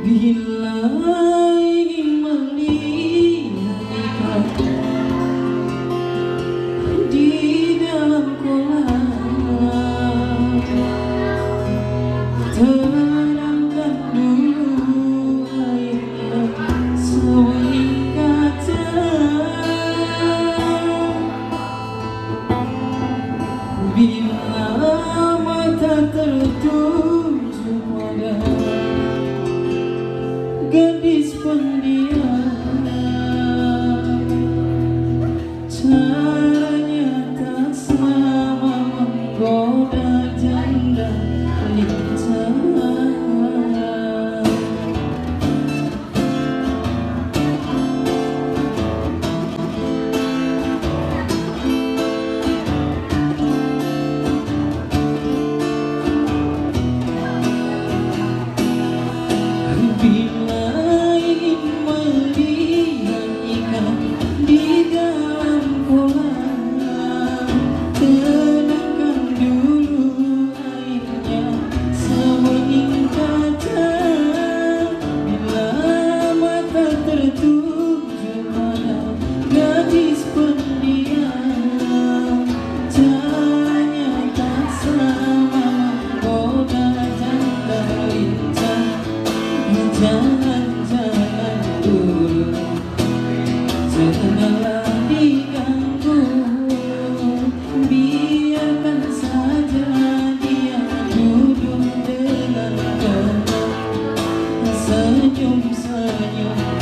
Bila ingin melihat di dalam kolam, terangkan dulu airnya sehingga bila mata tertuju pada gadis pendiam, caranya tak sama menggoda janda lincah. Bila ingin melihat ikan di dalam kolam, tenangkan dulu airnya sebening kaca. Bila mata tertuju pada gadis pendiam, caranya tak sama menggoda janda lincah. Jangan dulu, janganlah diganggu, biarkan saja dia duduk dengan tenang, senyum-senyum